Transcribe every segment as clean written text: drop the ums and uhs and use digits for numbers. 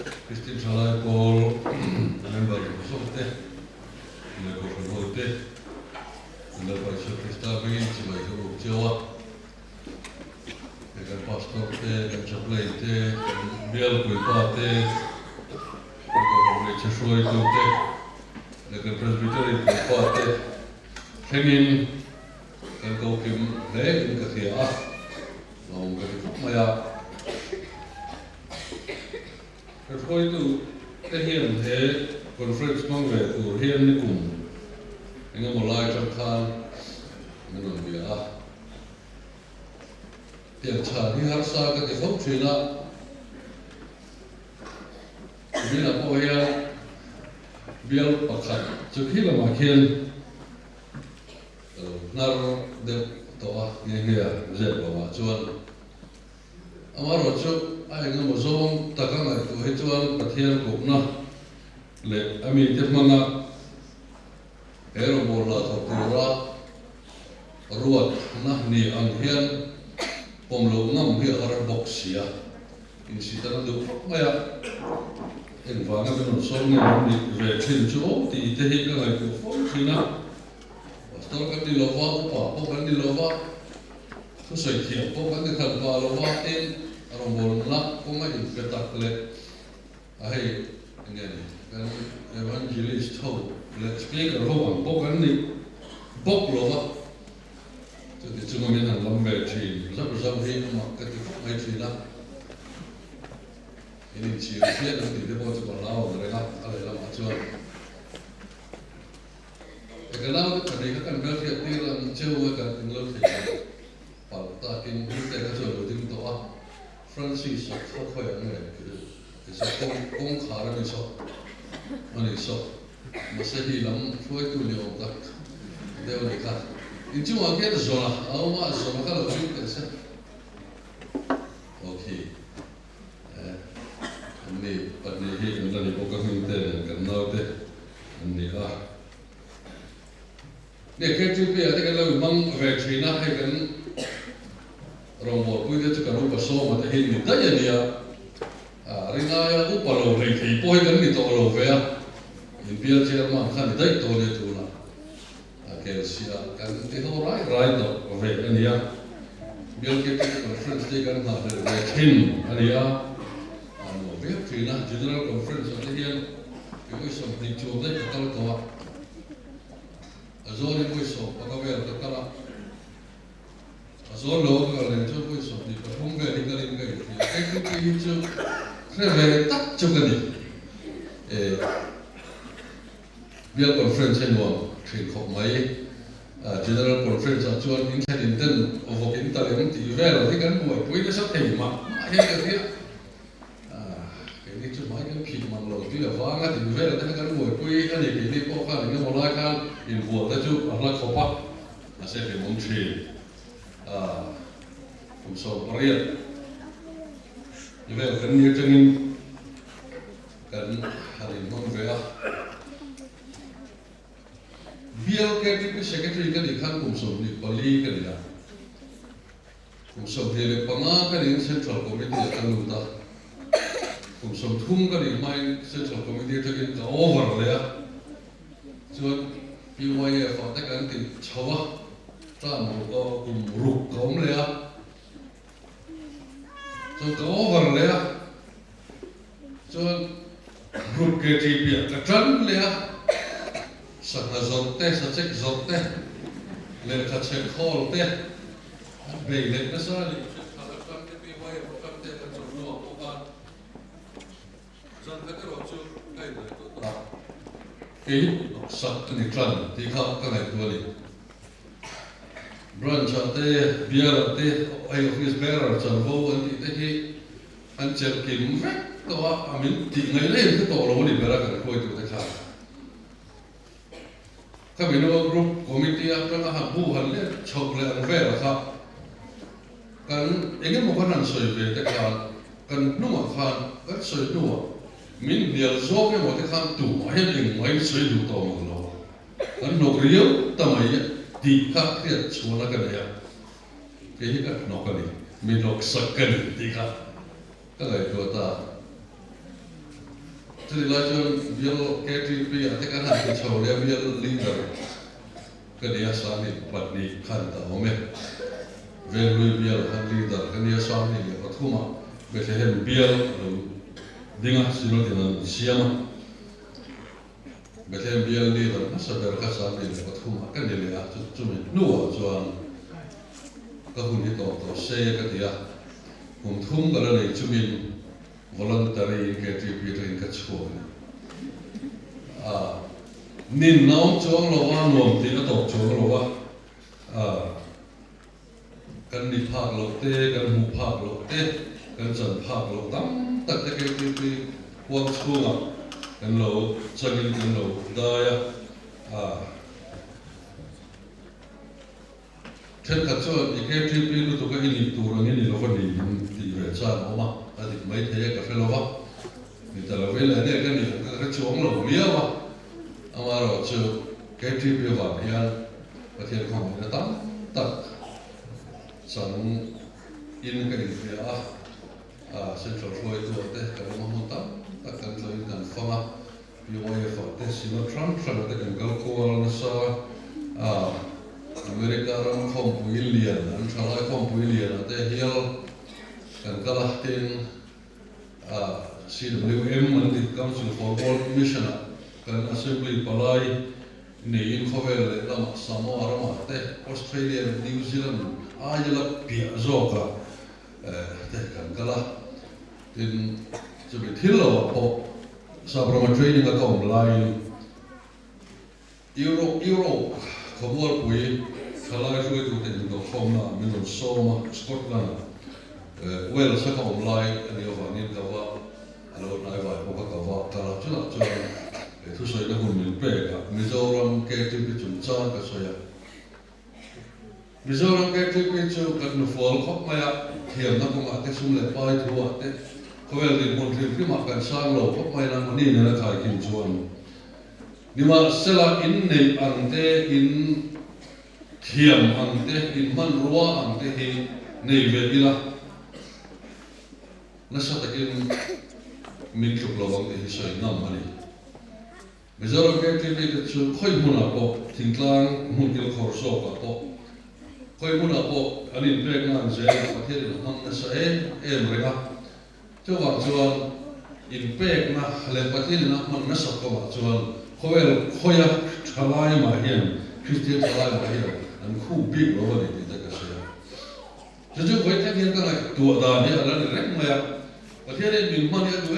Kristin Salai Paul, member of Sote, member of Hote, member of Krista Vinci, my group Joa, the pastor, the chaplain, Bill Pate, the Cheshoy Tote, the Presbytery Pate, Hanging, and go him there in Katia, long Maya. Khối từ cái hiện thế conference mang về từ hiện đi cùng anh em một like trong khan anh nói việc tiền trả đi hát xa cái phốc chuyện đó vì là bao nhiêu bill bạc khát trước khi là mà khiên nar được to nghe nghe dễ bảo mà chuan amaro chu ai nga mo zong taka ngai tu he chuan pathian kupna le ami te manga ero bol la tho tura ruat na ni ang hian pom lo ngam hi ar boxia in sitana du maya en wanga ben song ni ve chin chu ti te hi ka ngai tu fo thina pastor ka ti lova pa po kan ti lova tu sai thia po kan ti khan pa lova en orang bola kau macam ketak le, ahai ini kan evangelist tahu le speaker orang bukan ni bok loh, jadi cuma minat lambat sih, sebab ini mak ketika mai sih lah, ini ciri nanti dia bawa sebelah mereka ada dalam acuan. Kalau mereka kan berarti tiran jauh kan tinggal sih, takin kita kalau tim toa. Francis so khoi ang le ke so kong khara ni so ani so masahi lam foi tu le o tak deu ni ka in chu wa ke zo la au ma zo ma ka lo chu ke sa okay ni pat ni hi kan ni ko ka min te kan nau te ni ne ke chu pe ate kan lo mang ve china hai kan rong bol pui dia cakap rupa so mata hin ni tanya dia ringa ya upa lo rei thei poi kan ni to lo ve in pia chairman khan ni dai to le tu na ke sia kan ti ho rai to ve ani ya biar ke conference de kan na de ve thin ani ya no ve thina general conference ate hian ke oi som ni chu dai ka kal to azori oi so pa ka ve ta kala số lỗ của lần trước tôi sụp thì không về thì cái thì cái chưa thế về tắt cho cái gì việc conference hay nguồn thì không mấy general conference ở chỗ những cái điện tin ở vùng kinh tế những tỷ về là cái buổi cuối nó sắp thành mà hay cái gì cái này chút mấy cái phim mang lầu tuy là vắng á thì về là cái buổi cuối cái này cái này có cái này một loại cái in buổi ta chút ở lại khó bắt là sẽ phải muốn chơi cũng sâu bariat như vậy cần nhiều chân in cần hari mong về biar cái secretary cái gì khác cũng sâu đi pali cái gì đó cũng sâu thì là panga cái gì central committee kan luta cũng sâu thung cái gì mai central committee cho cái overเลยcho PYF phải cái gì chawa ta một cùng rụt cốngเลยcho có vàoเลยcho rụt cái gì biển cái chânเลยsẵn là dòng té sẵn chết dòng té lên thật sẽ khó té về lên nó ra đi cái sẵn cái chân thì không cái này thôi đi branch ate beer ate ai office bearer chan vo an ti te hi an cher kim vek to amin ti ngai le ke to lo ni bera kan khoi tu te kha ka bino group committee ata ha bu han le chok le an ve ra kha kan enge mo kan soi ve te kha kan nu ma khan ka soi nu min bial zo ke mo te khan tu ma he eng mai soi du to mo lo kan no riyo tamai di ka kriat chula ka ya ke hi ka no ka ni mi lok sak ka ni di ka ka lai to ta Jadi lajuan biar KTP ada kan hati cowok dia biar leader kerja sani buat ni kan tak ome value biar han leader kerja sani dia patuma betul biar dengan sino dengan siapa betul biar leader masa berkasa dia patuma kan dia lihat cuma nuah jual kahun itu atau saya kerja thum kalau ni cuma voluntary KTP itu yang kecil. Nin naum cuang lawa nuam tiga tok cuang lawa. Kan ni pak lote, kan mu pak lote, kan jan pak lotam, tak tak KTP kuang cuang. Kan lo cangin kan lo daya. Kan kacau KTP itu tu kan ini turun ini lawan di rencana oma. Adik mai thaya ka felowa ni talavel ade kan ni ka chuang lo miawa amaro chu KTP wa hian pathian kham na tam tak sang in ka in ya central floyd to te ka mo mo tam tak kan lo in kan fama pi wa ya fa te sino Trump te kan gal ko na sa Amerika ram khom puilian an thala khom puilian te hial kan kalah tin CWM and Council for World Commission kan Assembly palai ni in khovel lam Samoa rama te Australia New Zealand ajala pia zoka te kan kalah tin chumi thilo po sabrama training account line Euro khobor pui khalai sui tu te do khomna min soma Scotland well saka online ani ovanin kawa alo nai vai poka kawa kala chuna tu soi na hun min peka Mizoram KTP chum cha ka soya Mizoram KTP chu kan fol khop maya thiam na ko ma te sum le pai thuwa te khowel din mon thim ma kan sang lo khop mai na mani na khai kin chuan nima sela in nei ante in thiam ante in man ruwa ante hi nei ve ila nasa takin min chuk lawang te hisai nam ani Mizoram KTP ke chu khoi muna po thingtlang mun kil khor so ka po khoi muna po anin pek nan je pathian ham na sa em rega chuwa chuan in pek na le pathian na man na sa ko chuan khowel khoya thalai ma hian Christian thalai ma hian an khu big lo ni te ka sia chu khoi ta hian ka lai tu da ni ala ni rek ma ya pathian min man ya du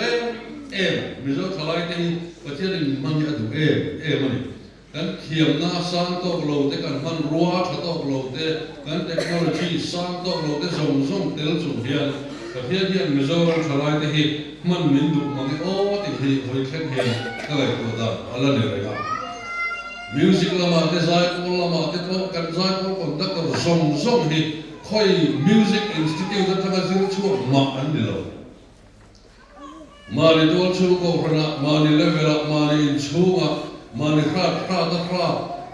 Mizo thalai te pathian man ya du mani kan thiam na sang to lo te kan man ruwa tha to lo te kan technology sang to lo te zong tel chu hian pathian hian Mizo thalai te hi man min du mangi o te hi hoi khlek hian ka lai ko da ala ne rega music lama te zai ko lama te ko kan zai ko conductor zong hi khoi music institute ta ka zir chu ma an ni lo mani dol chu ko rana mani levela mani in chunga mani kha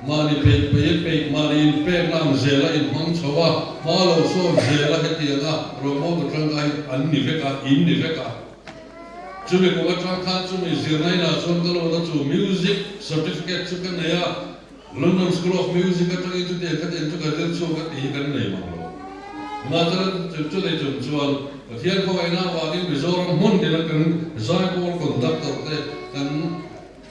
mani pe mani in pe nam zela in mang chawa malo so zela hetianga romo to tanga an ni veka in ni veka chumi ko tang khan chumi zirnai na chon kalo da chu music certificate chu kan ya London School of Music ka tangi chu te ka te chu ka del chu ka ti kan nei ma lo ma taran chu le chu chuan pathian ko aina wa din Mizoram mun de kan zai ko conductor te kan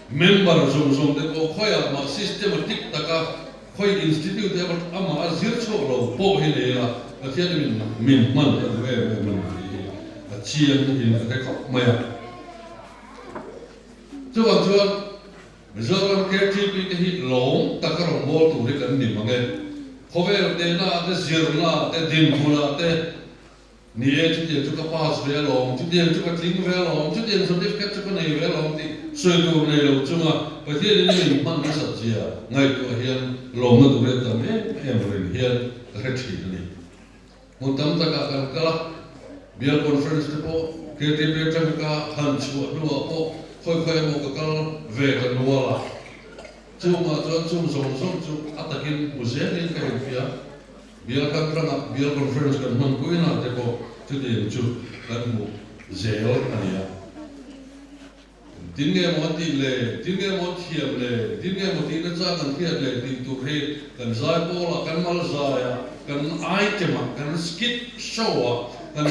member zong te ko khoya ma systematic taka khoi institute te ama azir cho lo po hi le la pathian min man ta ve man a chian in ka ka maya chuan Mizoram KTP te hi long taka ro bol tu ri kan ni mange khovel te na te zirna te din khula te ni chu tiang chu ka pass ve long chu tiang chu ka tling ve long chu tiang certificate chu ka nei ve long ti soi tu nei lo chunga pathian ni man na sa chia ngai to hian long na tu re ta me rin hian ka thi ni mo tam ta ka ka bial conference te po KTP ta ka han chu no po khoi mo ka kal ve ka no la chu ma chu chu atakin muzeum ka pia biar kan prana biar conference kan man kuina te ko tu de chu kan mu zeo ania tin nghe một tí lệ tin nghe một thiệp lệ tin nghe một tí nó ra cần thiệp lệ tin tụ hết cần giải bố là cần mal giải cần item cần skit show cần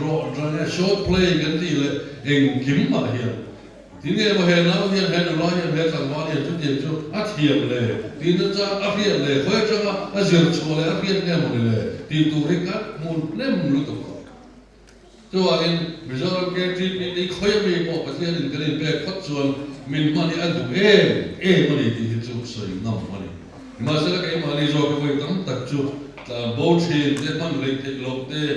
draw short play cần tí lệ hình kiếm mà hiện tin nghe một hiện nào hiện nó nói hiện hiện cần nói hiện chút tiền chút ắt thiệp lệ tin nó ra ắt thiệp lệ khơi cho nó dừng cho lệ ắt thiệp nghe một lệ tin tụ hết các môn nem lụt cho anh bây giờ cái trip này khơi về bộ cái này cái này về phát triển mình mà đi ăn được mà đi thì chụp soi nằm mà đi mà sẽ cái mà đi rồi cái việc tắm tập chụp là bố trí để mình lấy cái lộc để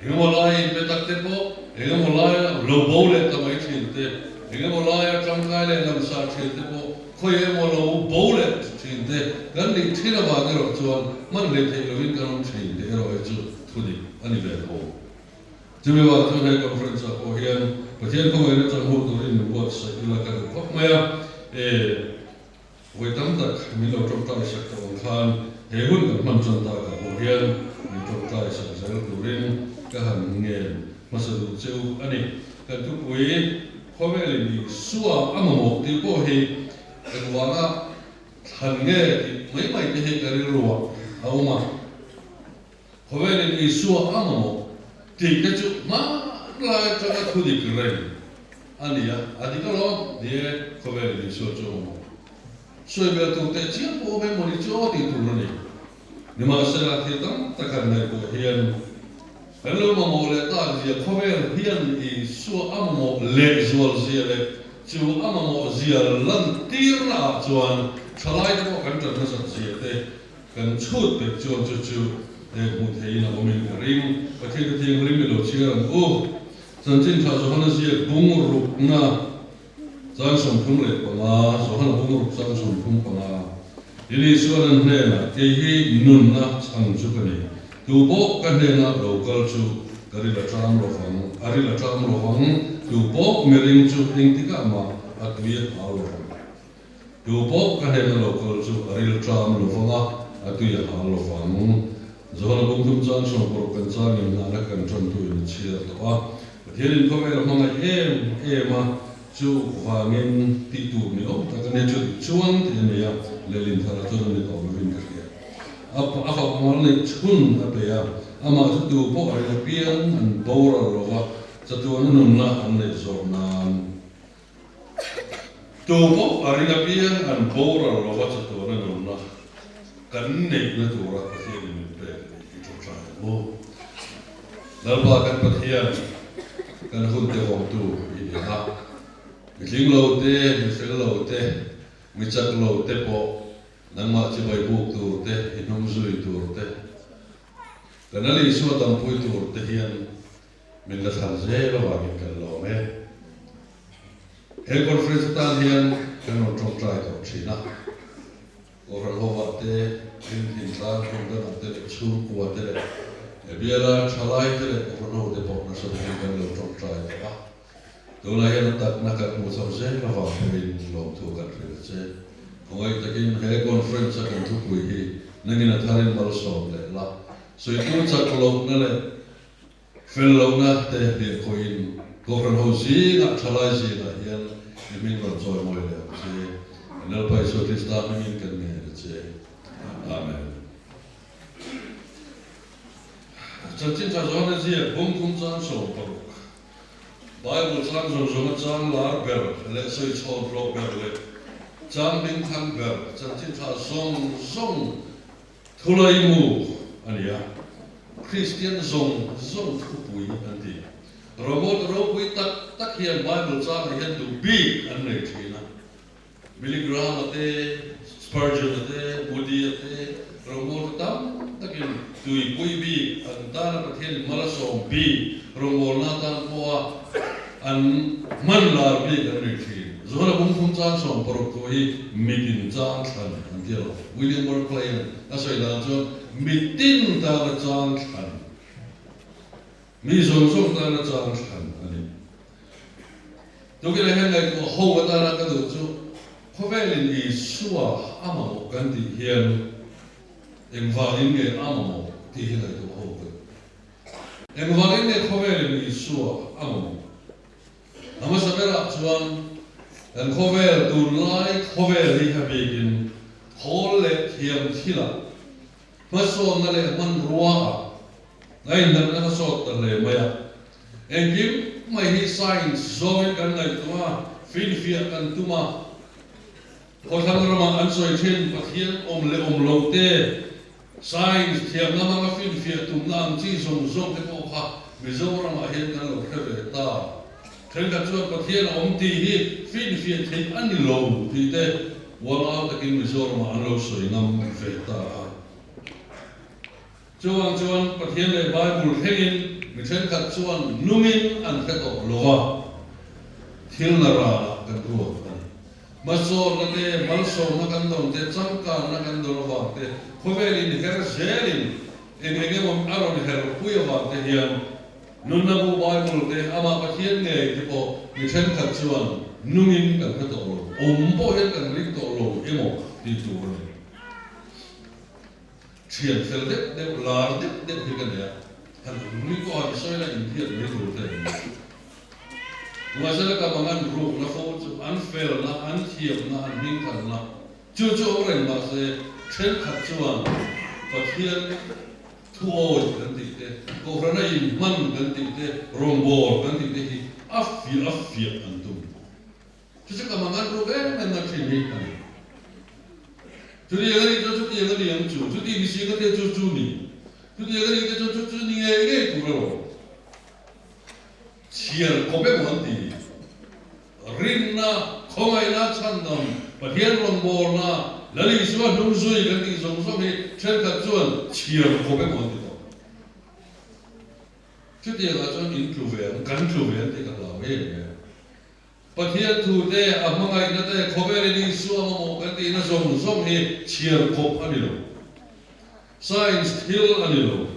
hình mà lại về tập thế bộ hình mà lại lộc bố để tao mấy chuyện thế hình mà lại trong cái này làm sao chuyện thế bộ khơi mà lộc bố để chuyện thế gần đi khi nào vào cái rồi cho mình lấy cái lộc cái làm chuyện để rồi cho thôi đi anh về bộ chúng mình vào trong này conference của hiện không phải trong hội tụ in một sự là cái quốc maya với tấm tắc mình làm trong tay sắc tông khan hệ huấn luyện mình trong tay cả của hiện mình trong tay sắc giải tụ in cái hàng nghề mà sử dụng chiêu anh ấy cái thứ quý hôm nay là xua âm một tí bộ hệ cái quả hàng nghề thì mấy cái hệ cái rùa ông mà hôm nay là xua âm một thì cái chỗ mà lại cho cái khu vực này anh ấy cái đó để có vẻ như số chỗ số về tụ tế chỉ có về một chỗ thì tụ này nhưng mà sẽ là thì tấm tất cả này của hiện cái lúc mà một lệ ta gì có vẻ hiện thì số âm một lệ rồi gì lệ chú âm một gì lần tiền là chuẩn trả lại cái bộ cảnh trận nó gì thế cần chút để chú để một thế nào của mình cái rim và khi cái tiếng rim mình lộ chia dân chính thảo số hắn là bung rục na giang sông phun lệ bằng số hắn là bung rục giang sông phun bằng đi số lần này là cái hi nun na sang chú cái này tu bộ cái này là local chú cái là tram lo phẳng tu bộ miring chú hình tí cả mà atuya alo phẳng tu bộ cái này là local chú cái là tram lo phẳng atuya alo phẳng zohana bungtum chan song por kan chang in na kan tron tu in chia to a thirin ko mel hmanga em chu wangin ti tu mi om ta kan chu chuang ti ne ya lelin thara tu ni ko vin ka ya a fa mal ne chun a pe ya ama tu po a pian an bora ro wa cha tu an nun na an ne zo nan tu po a ri pian an bora ro wa cha tu an nun na kan ne na tu ra ka thirin lalpa kan pathian kan hun te wong tu i ha mi ling lo te mi fel lo te mi chak lo te po nang ma chi bai buk tu te inom zui tu te kan ali su tam pui tu te hian min la thal je lo wa kan lo me he conference tan hian kan on trong trai ko china ko ran ho wa te in tlan ko da te chu ko te biara chalai te ko no de po na so de kan lo trong trai ba do la hian tak na ka mo so je la wa min lo tu kan ri che ko ai takin he conference kan tu pui hi nangina tharin mal so le la so itu chak lo na le fel lo na te de ko in ko ran ho si na chalai si na hian min lo joy mo le che nel pai so tista min kan ne che amen chân chính cha zo na gì bung kum chan so paruk Bible chan zo zo ma chan la ber le soi chol bro ber le chan bin tham ber chân chính cha song thulai mu ania Christian zong thu pui anti robot pui tak hian Bible chan hian tu bi an nei thina Billy Graham ate Spurgeon ate Moody ate robot tam takin tui pui bi an ta na pathian malasom bi rongol na tan poa an man la bi kan ri thi zona bung thum chan som porok ko hi mitin chan than an dio William Barclay na soi la cho mitin ta na chan than mi zong ta na chan than ani to ke le hen lai ko ho ta na ka du chu khovelin I suwa ama mo kan ti hian em vangin nge amamo ti hi lai to ho ke em vangin nge khovelin I suwa amamo nama sabera chuan an khovel tu lai khovel hi habegin khol le thiam thila maso na le man ruwa ngai nan na so ta le maya engim mai hi science zoe kan ngai tuma fin fia kan tuma ko thang rama an soi thin pathian om le om lo te science thiam na ma fin fia tum nam chi som som te ko kha mizoram a hian kan lo khave ta thel ka chuan pathian om ti hi fin fia thei ani lo ti te wala ta kin mizoram an lo soi nam ve ta chuan pathian le bible thengin mi then khat chuan nungin an kha to lowa thil na ra kan ru maso na te malso na kan don te changka na kan don wa te khovelin her zelin engenge mom aron her puya wa te hian nun na bu bible te ama pathian nge te po mi then khat chuan nungin kan kha to lo om po hen kan rik to lo emo ti tu lo thian fel de lar de hi kan ya han ni ko ha soi la in thian ni ru te Masala ka mangan ru na fo chu an fel na an thiam na an ning kan na chu ren ma se then khat chuan pathian thu oi kan ti te ko rana in man kan ti te rombor kan ti te hi afi an tu chu ka mangan ru na thin ni kan chu di ngari yang chu di bisi ka te chu ni chu di ngari te chu ni nge tu ro chiar ko be mon ti rinna khongai na chandam pathian rombor na lali suwa nung zui kan ti zong zong hi then khat chuan chiar ko be mon ti to chu ti la chuan in tu ve kan tu ve ti ka la we pathian thu te amangai na te khobere ni suwa mo kan ti na zong zong hi chiar ko ani lo science hill ani lo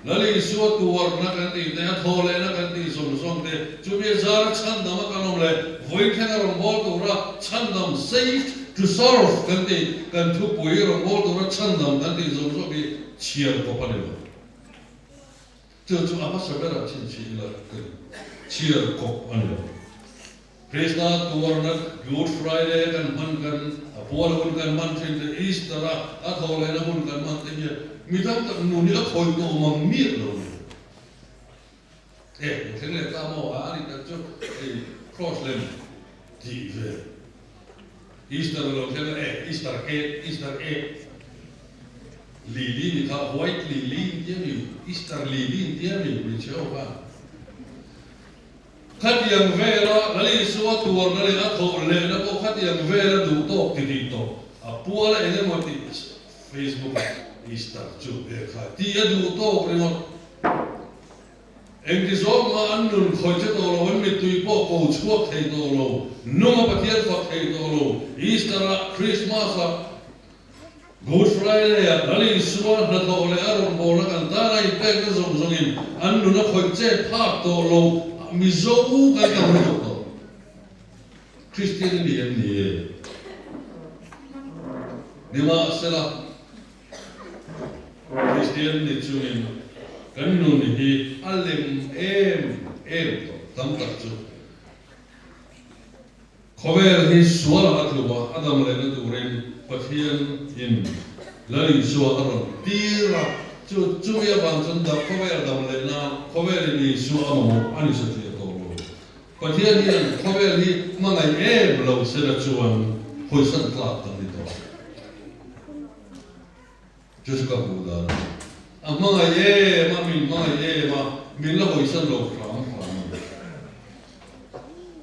lali suwa tuwar na kan ti te thole na kan ti zong zong te chumi zar chandam kanom le voi thena rombol tu ra chandam safe to solve kan ti kan thu pui rombol tu ra chandam kan ti zong zong hi chiar ko pani lo chu apa sabera chin chi la kan chiar ko ani lo Krishna tuwar na Good Friday kan man kan apol hun kan man thin te Easter a thole na hun kan man te midang tak nuni a khoi to mang mi lo theng le ka mo ani ta chu cross lem ti ve Easter lo theng Easter e lili ni ka white lili ti mi Easter lili ti mi mi cheo ba khat yang vera lali suwa tuar na le a tho le na ko khat yang vera du to ti to a puala ene mo ti Facebook Easter chu e kha ti adu to primo engti zom ma annun khoi che to lo wan mi tui po ko chuak thei to lo no ma pathian fa thei to lo Easter Christmas Good Friday lali suwa na to le aron bo na kan ta nai pe ka zom zongin annun na khoi che pha to lo mi zo ka ka ro to Christian ni ma sela Christian ni chuin kan nu ni hi alim em to tam tak chu khover hi sual atluwa adam le na turin pathian in lali suwa aron tira chu ya ban chun da khover adam le na khover ni suwa mo ani sa ti to pathian hi khover hi mangai em lo se na chuan hoi san tla tam ni to just ka buda amanga ye ma min la hoi san lo kham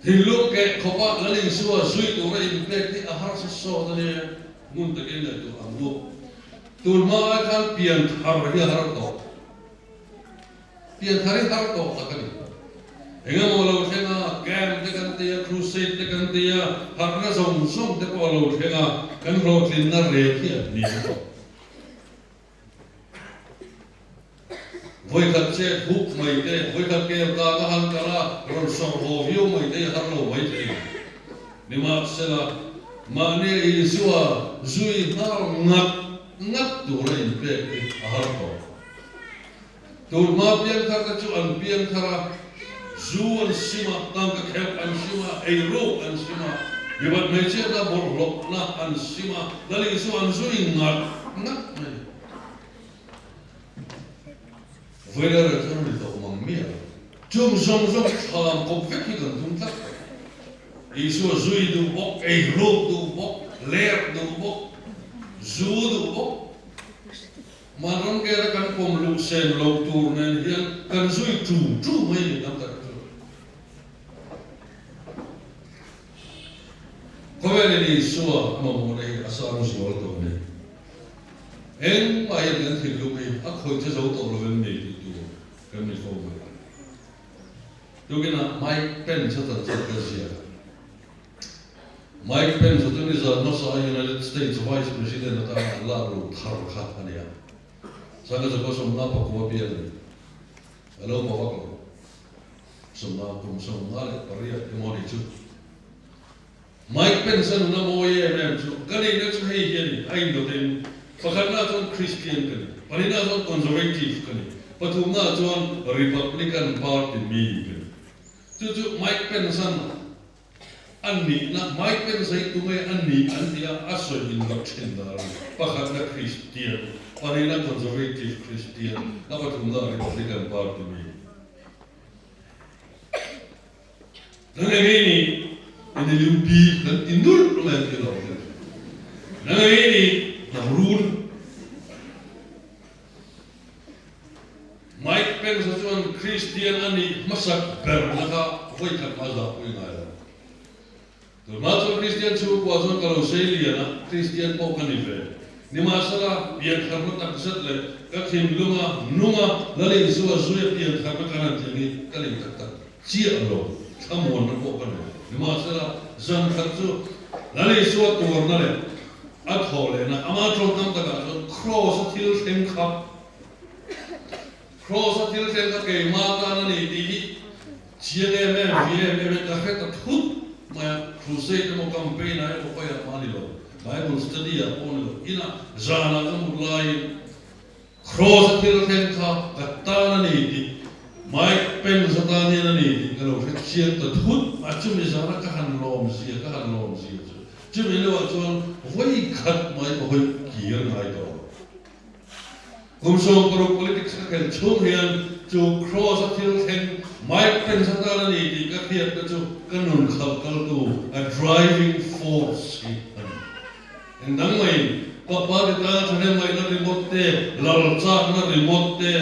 hillu ke khopa lali suwa sui tu ra in plek ti a har so da ne mun ta ken tu ambu tul ma kan pian har hi har to pian har to ta kan enga mo lo thena gam te kan te crusade te kan te har na som te ko lo thena kan ro tin na re thi ni voi khat che thuk mai te voi khat ke ka ka han kala ron sor ho view mai te har lo mai te ni ma sela ma ne isua zui har ngat tu ra in pe a har to tu ma pian thar ka chu an pian thara zu an sima tang ka khep an sima ei ro an sima Ibat meja na borok na ansima dali isu ansu ingat ngat mai. Voidar itu itu mangmia. Jom salam kopek itu tuntak. Isu zui du bok, rok du bok, ler du bok, zu du bok. Maron kira kan pemluk sen lok turnen hian kan zui tu mai ni nam tak. Kau ini suah memulai asal usul tu ni. Bayar dengan hidup ni, aku itu jauh tak boleh ni itu kami faham. Tu kena Mike Pence itu terjadi. Mike Pence itu ni NASA United States Vice President atau lalu tharkat dia. Sangat jago semua pakua biar. Kalau bawa kalau semua le pariat kemana itu. Mike Pence na mo ye tu kani na tu hei hian ai do ten pakhatna ton Christian kani panina ton conservative kani pathumna ton Republican Party mi kani tu Mike Pence anni na Mike Pence ai tu mai anni antia aso in doctrine da pakhatna Christian panina conservative Christian na pathumna Republican Party mi ni ini lupi dan indul lumayan kilo. Nah ini nahrun. Mike Pence tuan Christian ani masak bernaka voikan mazhab punya ada. Tu mazhab Christian cukup kuasa kalau Australia na Christian pau kan ife. Ni masalah biar karena tak kesat le, kakim nunga lalu isu biar karena kanan jadi kali kata cia lo, kamu nak pau kan. Masalah zan khatu lali suat tuar nale athole na amatro tam taka cross til sem khap ke mata na ni ti chiene me vie me ka khata thut ma crusade mo campaign ai ko ya mani lo bible study ya on ina zana kam lai cross til sem khap ka ta na ni ti Mike Pence tadi ni kalau kecil tu thut macam misalnya kahan lom sih. Cuma ini waktu voi kat mai voi kier ngai tu. Kumsong pro politik sekarang cuma tu cross atil hen Mike Pence tadi ni dikat tu kanun kal tu a driving force. Endang mai papa kita cuma mai na remote lalcak na remote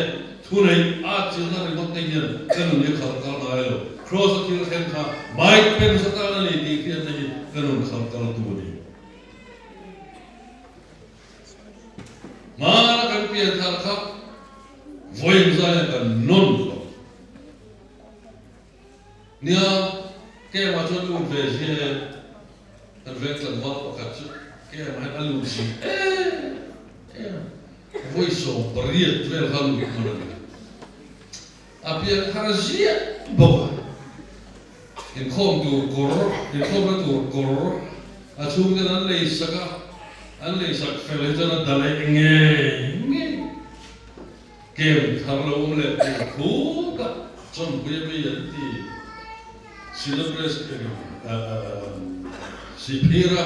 Tunai aja na remote ni kan ni kal ngai lo cross atil hen ka Mike Pence tadi ni dikat ni kanun kal tu ni. Mana kan pian tharka voin zaya kan non lo. Nia ke macam tu bezie kan veklan val pakat ke mai alusi. Voi so beriat vel halu mana. Apia harazia boba. In kom tu koror, asum kan lei saka Anle sak felejana dalai nge kem tharlo umle kuda chon buye yanti silabres sipira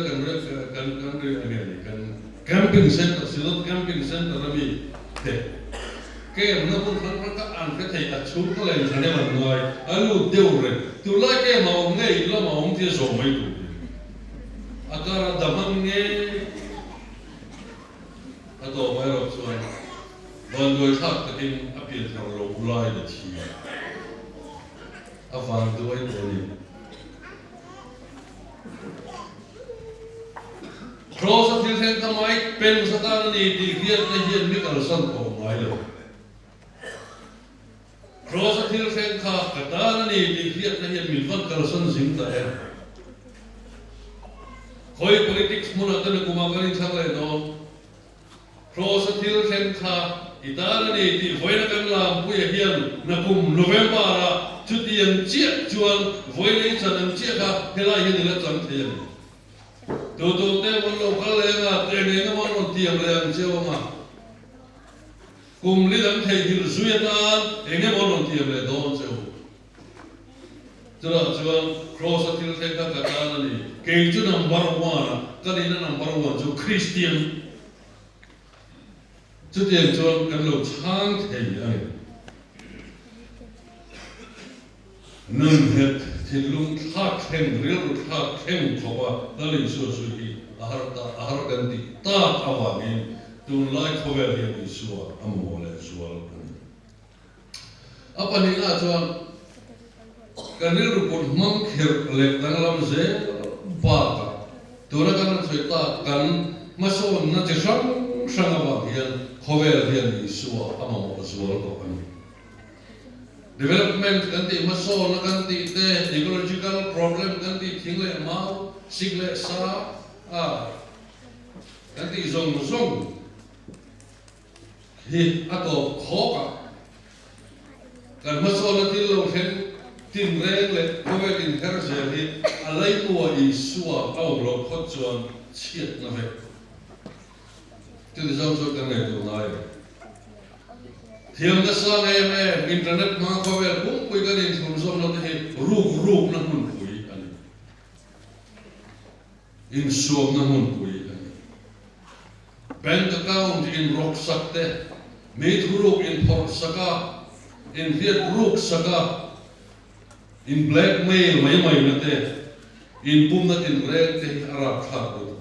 kan camping center silab camping center rami te kem na pun ka an ka thai achum ko le thane man ngai alu deure tu la ke maum ngai la maum ti so mai tu agar damangnya atau bayar soal bandoi tak takin api terlalu ulai deci afan dua ini cross atil sen kamai pen satana ni dihiat nahian ni kalau santo mailo cross atil sen katana ni dihiat nahian milvan kalau san zinta Koi politics mula tadi kumakarin saklai no. Cross atil sen kha itara ni di voina kan lam puya hian nakum November ra cuti yang cia jual voina isan cia ka hela hian ila jam thian. Tu te mon lokal lenga trene nga mon tiam leng cia ma. Kum li dam thei hil suyetan enge mon tiam le don cia. Chula cross atil the ka kata ni ke chu number 1 kani na number 1 chu Christian chu tiang chu kan lo chang thei ani nun het thilung thak theng ril thak theng khoba dalin su hi ahar kan ti ta awangin tun lai khovel hi suwa amole suwa apa ni na chuan kanil rupun mang khir lek danglam ze ba ka tura kan soita kan maso na che sang awa hian khovel hian suwa amamo suwa ko ani development kan ti maso na kan ti te ecological problem kan ti thingle mau sigle sa kan ti zong hi ato khoka kan maso na ti lo hen tin reng le khovel in her zeli alai ko i suwa au lo khot chuan chiat na ve tin zong so kan ne tu nai thiam na sa me internet ma khovel kum pui kan in thum som na te ruk na mun pui ani in suam na mun pui ani bank account in rock sakte me thuruk in por saka in viet ruk saka in blackmail mai na te in pum na tin reng te arab thak ko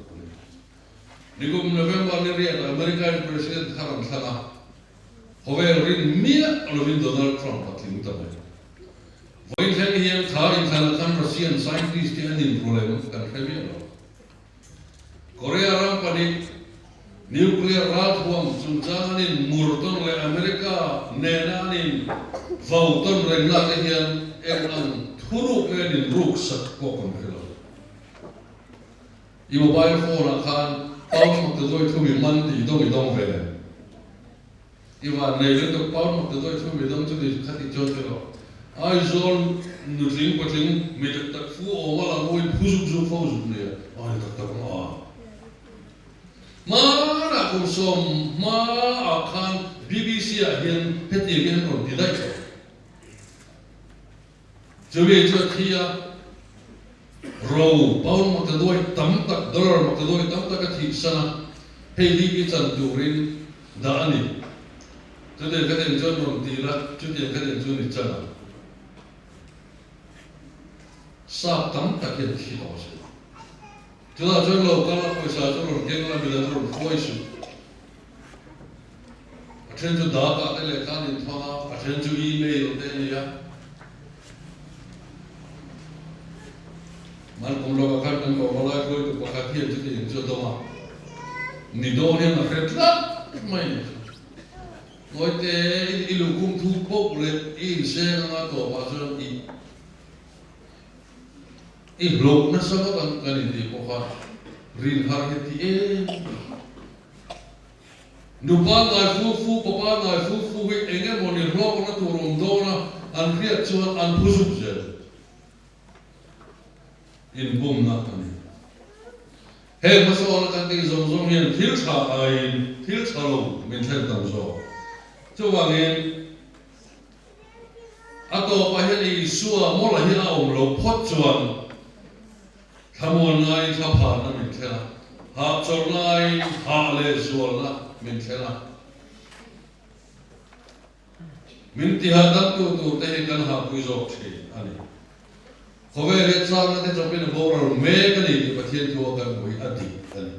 nikum November ni ria American president haram thanga hovel rin mia lovin Donald Trump atling ta mai voin thang hian tha in thana kan Russian scientist ti anin problem kan khemi lo Korea ram pani nuclear rat huam chung changanin murton le America nenanin vauton regla te hian ang thuruk in ruk sak ko kon helo I mobile phone khan paun mak te doi thumi man ti dong ve I wa nei le to paun mak te doi thumi dong chu ni khati chot helo ai zon nu ring patling me tak fu o wala moi phuzuk zu phuzuk ne ai tak ma kum som ma khan BBC a hian peti hian ron ti dai Jube thia ro paun mak doi tam tak dollar mak doi tam tak thi sana hei li ki chan turin da ani chute kaden jon ron ti la chute kaden jon ni chana sa tam tak ki thi do se chula jon lo kala paisa jon geng la bidan ron khoisu athen ju da ka ele kan in thanga athen ju email te ni ya man kum lo ka kan ko wala ko to ka thia chu ti chu to ma ni do ne na kret la mai ngoi te ilu kum thu pok le in se na to pa so I blok na sa kan kan di ko ka rin har he ti nu pa na fu papa na fu we enge mo ni ro na to rom do na an kriat chu an phuzuk je in bum na ani he maso na kan ti zong hian thil tha lo min thel tam zo chu wangin ato pa hian I suwa mo la hi a om lo phot chuan thamon nai tha pha na min thela ha chor nai ha le zual na min thela min ti ha dam tu te kan ha pui zo the ani khovel le chang na te chopin boral me kan ni pathian thu kan boi adi ani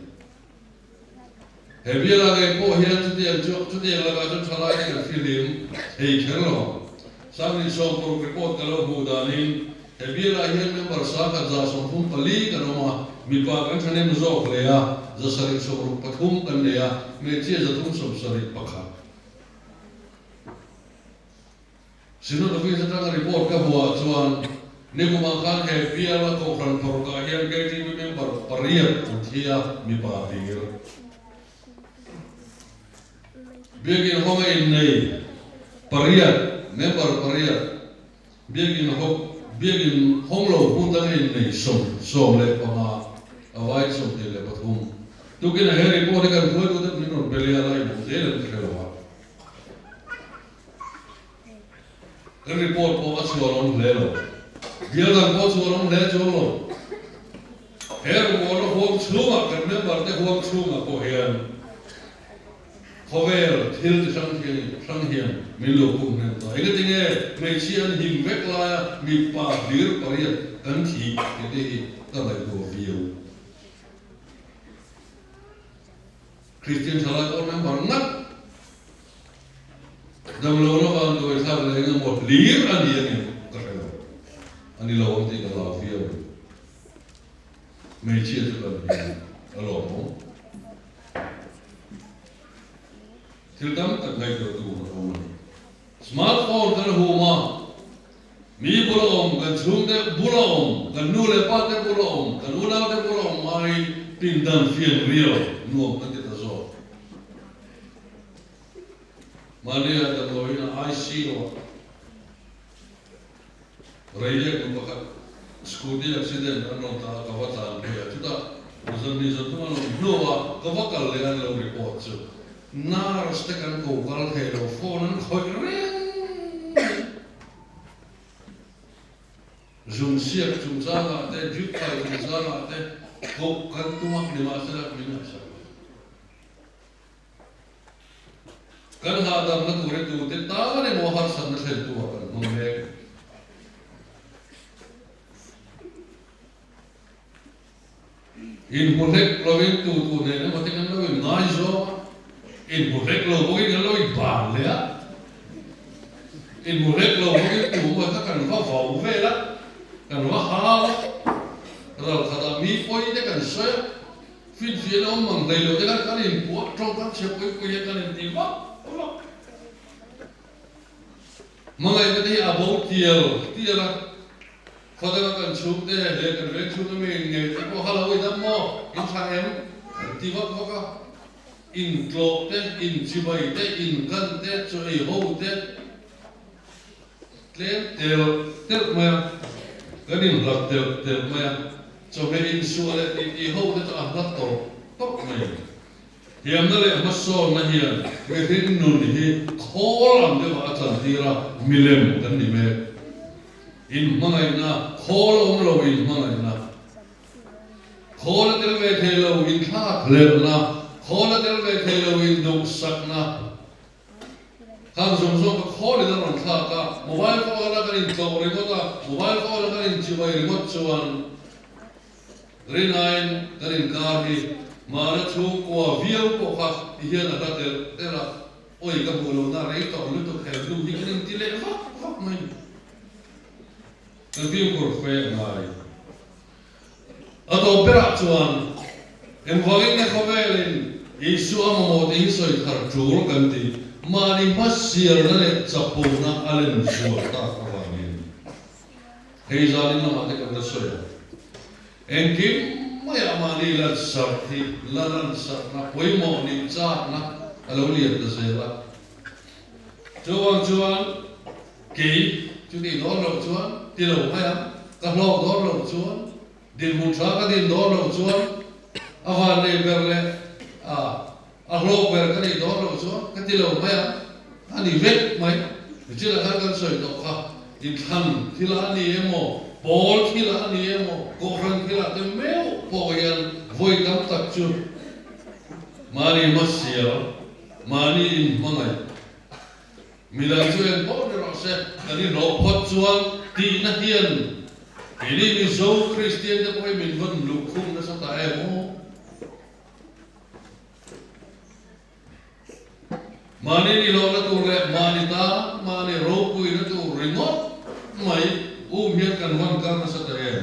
he bia la ge po hian chu ti la ga chu chala ni film hei khelo sang ni so pro report ka lo bu da ni he bia la hian member sa ka za so thum pali kan ma mi pa kan thanem zo le ya za sari so ru pathum kan le ya me che za thum so sari pakha sino da fi sa ta report ka bua chuan Niku makan he pia la ko kran por ka hian ke ti member pariat thia mi pa dir biagin homa in nei pariat member pariat biagin honglo punta in nei som le pa awai som te le pathum tu ke na he report kan thoi ko ni no belia lai mo de le khelo kan report po achwa on le lo Dia dan ko chuang le chuang her mo lo huam chunga kan member te huam chunga ko hian khovel thil sang hian min lo kum ne ta ega tinge mai chian him vek la mi pa dir pariat kan thi ke ti ta lai do view Christian sala ko member ngat dam lo no kan do sa le ngam mo lir ani ani ka ani lo ti ka la view mấy chia cho lần này ở lò mổ thiếu tấm tận ngày đầu tù của ông smartphone cái hồ mà mi bula om gần xuống đấy bula om gần nu lệ pat đấy bula om gần nu nào đấy bula om mai tin đam phiền riêu nuông cái gì đó rồi mà đây là tận lối là IC rồi rây cũng có scooty accident ano ta kawatan kaya kita uzan ni zatu ano noa kawakal le an lo report so na rastekan ko kal khelo phone an khoi ring zoom siak zoom sama te juk kai zoom sama te ko kan tumak ni masala minasa kan hadam na ture tu te ta ne mo har san na sel tu kan mo me in mulek lovin tu ne ma te kan lovin ngai zo in mulek lo mo in lo i ba le a in mulek lo mo tu mo ta kan va va ve la kan va ha ra khada mi poi te kan so fit fi no mang dai lo te kan in po trong kan che poi poi kan in ti va mangai te ti a bo tiel la Khada kan chuk te le kan ve chuk me nge te ko hala oi dam mo in sa em ti va ko ka in klok te in chibai te in kan te cho ei ho te tlem tel ma kan in lak tel ma cho me in su le ti ho te to a lak to tok mai hiam na le ma so na hian ve rin nun hi kholam de wa chan tira milem kan ni me in mangai na khol om lo in mangai na khol tel ve thelo in tha khler na khol tel ve thelo in duk sak na kan som som ko khol da ron tha ka mobile phone la kan in to re ko ta mobile phone la kan in chi bai remote chuan renain kan in kar hi ma na chu ko viau ko kha hian na tel tela oi ka bu lo na rei to lu to khel du hi kan in ti le fa mai cái phim của phê ngài ở đó bây giờ chuan em hỏi cái khó về lên Isu ama một ý soi thar chuột gần thì mà đi mất xìa nó lại chập bù na alen chuột ta các bạn nhìn hay ra đi nó mà cái cái soi em kiếm mấy ama đi lần sập thì lần sập na quấy mỏ đi chát na alo liệt là gì đó chuan kỹ chú đi đó rồi chuan đi đâu hay à các lô đó rồi chuan đi một số cái đi đó rồi chuan avan này berle lô ber cái đi đó rồi chuan cái đi đâu hay à anh đi vét mấy chỉ là các con sợi đó ha đi thằng thì là anh đi em mò ball thì là anh đi em mò cổ răng thì là cái mèo bò yên vui cắm tập trung mà đi mất xìa mà đi mang này mình chuyện tốt để nó sẽ đi nộp hot chuan tí na hiền cái đi mình dấu Christian cho coi mình vẫn lục khung nó sao tại em không mà đi lo nó tu lệ mà đi ta mà đi rô cùi nó tu remote mày hiền cần văn căn nó sao tại em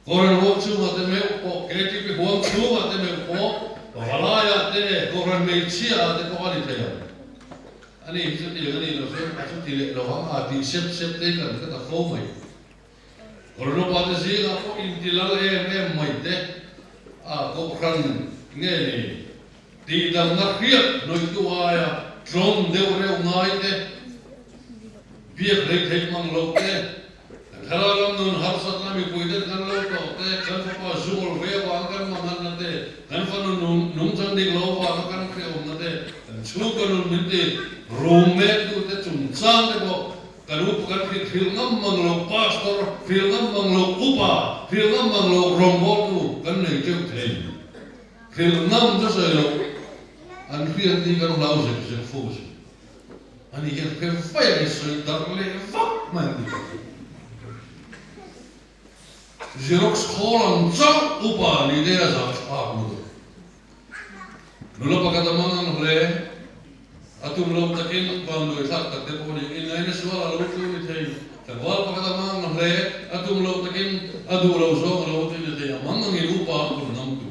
còn nó chú mà thế mấy bộ cái gì bị hoang chú mà thế mấy bộ và lại à thế còn mấy chia thế có ai thế anh ấy chút thì anh ấy nó sẽ chút thì lệ nó hoang thì xếp thế cần cái tập phố mày còn nó bảo cái gì là có in thì là em mày thế có khăn nghe này thì đầm nó khiết nói tu ai trông đều rêu ngay thế việc đấy thấy mang lộc thế khá là nôn har sát là mình quỳ đến khăn lâu đó thế khăn phải có zul về vào khăn mang khăn thế khăn phải nung chân đi lâu vào khăn kêu thế chú cái nôn mình thế roommate tu thế chung sang thế bộ cái lúc kan fil ngam mang lo pastor fil ngam mang lo upa fil ngam mang lo rombo tu kan nei teu thei fil ngam cho sai lo an fian ti kan lau se fu se ani ke fai ni sai dar le vak man di Xerox kholang chak upa ni de za chak mu nulo pakatamang le atum lo takin pando isak tak te poni inai na suara lo tu ni thei tawal pakatamang le atum lo takin adu lo so lo tu ni thei amang ngi upa ko nam tu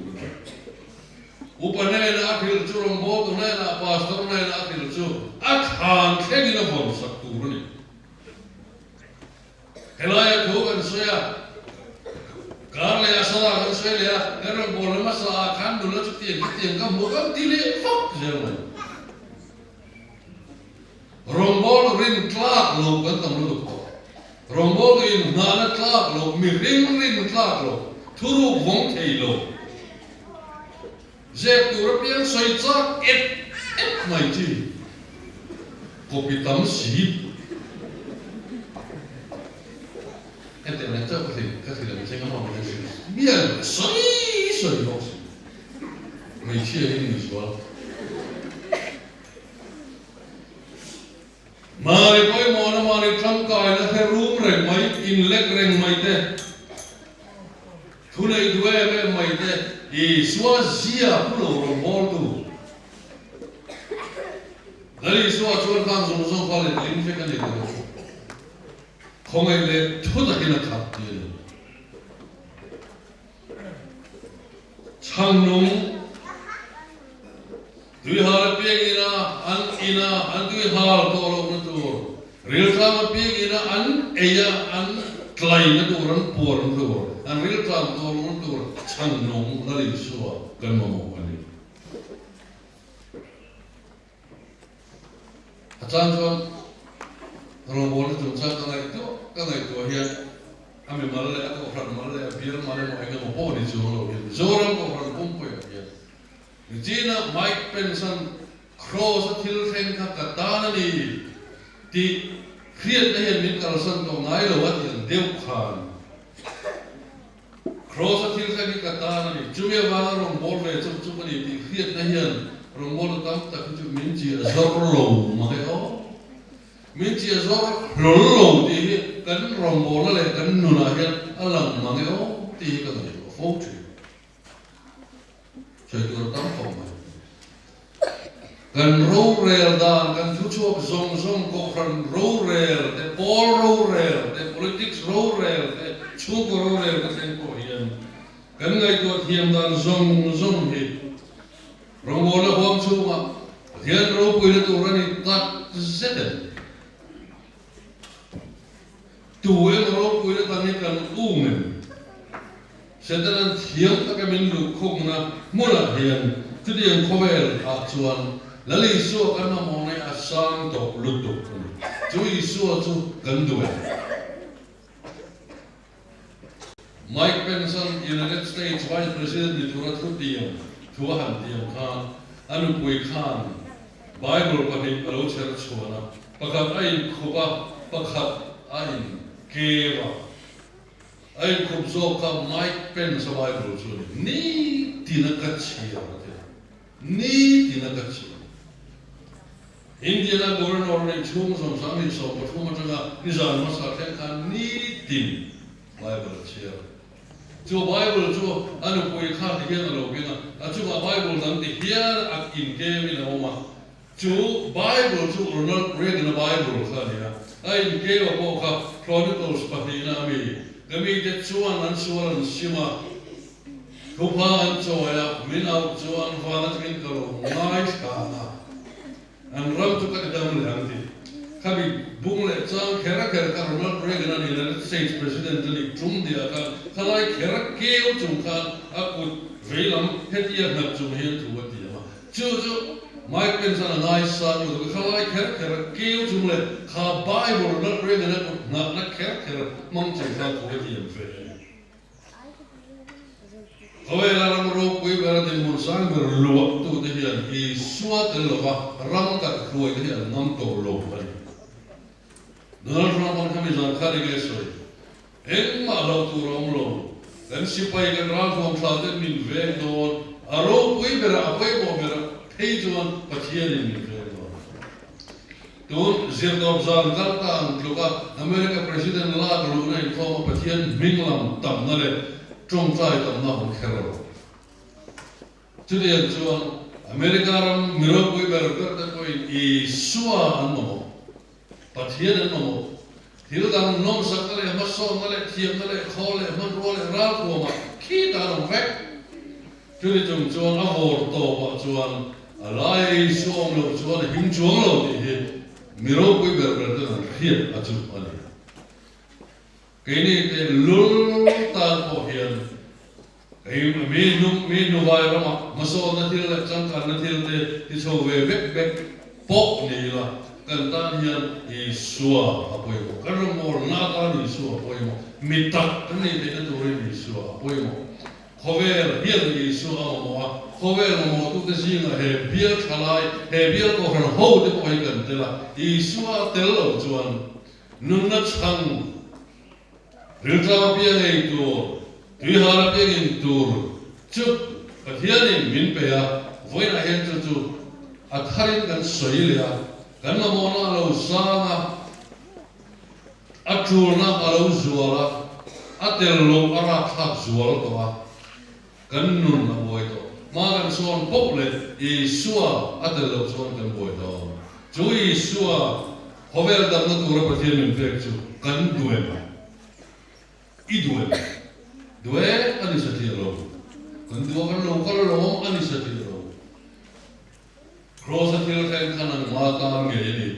upa ne na akhil chu rom bo tu ne na pastor ne na akhil chu akhan thegi na bom sak tu ni helaya ko kan soya Karena ya salah kan saya lihat, karena boleh masalah kan dulu cuti kamu kan tidak fak jalan. Rombol rin klak lo kan tamu lo, rombol rin nana klak lo, miring klak lo, turu wong kei lo. Zek turap yang saya cak mai ji, kopi tam sih. Ente na tao kasi lang siya ngamo na siya. Biar soy lo. May siya ini soal. Mari koi mo na mari tangkai na he room reng mai inlek reng mai te. Tunai dua be mai te. I swa zia pulo rombol tu. Dari swa chuan kang song pale ling fe kan ni tu. Không ai lên thốt ra cái là thật tiền chăng nung tuy hà pieng ina an tuy hà to lo na tu real time pieng ina an eya an klai na tu ran por na tu an real time to lo na tu chăng nung na li suwa kan mo ani atan cho Rombol itu saya kan itu hian, kami malah aku orang malah biar malah mau enggak mau di Zoro hian, Zoro aku orang kumpu ya hian. Di China Mike Penson cross tilfen katana ni di create na hian min kalsan to ngai lo wat hian deu khan. Cross tilfen katana ni cuma wala Rombol ve cuma ni di create na hian Rombol tam tak itu min ji Zoro mai oh. Mình chỉ do lỗ thì cắn rồng bò nó lại cắn nụ nào hết, lần mà cái đó thì cái này có phốt chuyện, chơi tôi tắm phòng này, cắn râu rèl đàn cắn chú chuột zong có phần râu rèl, để ball râu rèl, để politics râu rèl, để chuột râu rèl cái tên của hiền, cắn ngay tôi hiền đàn zong hết, rồng bò nó hoang chu mà, hiền râu bùi nó tụi nó đi tắt rất đấy. Tu yang orang punya tanya kan umen. Setelah hiang tak kami lukuk na mula hiang. Tu dia yang kawal acuan. Lalu isu akan namanya asang tok lutuk. Tu isu tu ganduan. Mike Pence, United States Vice President di Turat Kutiang, Tuhan Tiang Khan, anu pui Khan, Bible panik kalau cerita suara. Pakat ain kuba, pakat ain. Keva, ay kubzo ka Mike Pence sa Bible suri. Ni tinakatsi ako. Ni tinakatsi. Hindi na gobernador ng chum sa sami so patuma nga nizan masakyan ka ni tin Bible siya. So Bible so ano po yung kati yan alo kina. At so Bible nanti here at in kemi na uma. So Bible so Ronald Reagan na Bible ka niya. Ay kaya po ka Chronicles pati na kami jetsuan ang suwaran sima kupaan soya minaw suwan fanat min karo nice kana ang ram tu kadam lehanti kami bungle chang kera Ronald Reagan ang United States President ni tum dia ka kalai kera keo tum kan aku velam hetia na tum hian tu dia ma chu Mike Pence na nice sa mo kalai kera keo tum le ka Bible Ronald Reagan na kera mong chang sa tu dia fe Kawai larang rok kui berarti mursang berluak tu dia i suat elok ram kat kuai dia ngam to lok. Donald Trump ang kami sa karigesoy. Engma law tu romlo. Dan sipay kan ralph ang klaten min veg doon. Aro pui bera apoy mo bera. Peijuan pathian min veg doon. Doon zirdob zan karta ang kluka America President la kaluna in form pathian minglam tam nale trong trai tam na hong kero. Tudiyan chuan America ram miro pui bera karta pui I suwa an mo. Pathian an mo. Hildan nom sakale maso nale thiam nale khole man role ral ko ma khi ta long vek chuli chung chuan a hor to ba chuan alai suom lo chuan him chuang lo ti hi miro pui ber ber ta hiat a chu ani keini te lul ta ko hian ei me nu vai rama maso na thil la chang kan na thil te ti cho ve bek bek pok ni la kan tan hian Isua apoy mo kan mo na ta Isua apoy mo mitak kan ni te tu ri Isua apoy mo khover hian Isua mo khover mo tu te singa he bial thalai he bial ko han ho te ko hi kan te la Isua tel lo chuan nun na chang rilta pia ei tu tui hara pia in tur chup pathian min pe ya voina hen chu atharin kan soilia kan mo na lo sanga atulna alo zuala atel lo ara thak zual to kan nun na boy to ma kan son pople Isua atel lo son kan boy to chu Isua hovel dam na tur pathian min pe chu kan duem due ani sa tiro kan dua kan lo ani sa tiro cross at hill kan kanang mata nge ni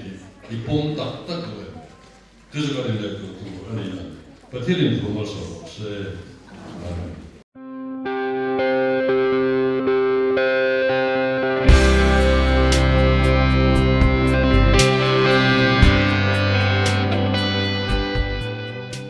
ipom tak tak we tu juga ni le tu ani patilin tu also se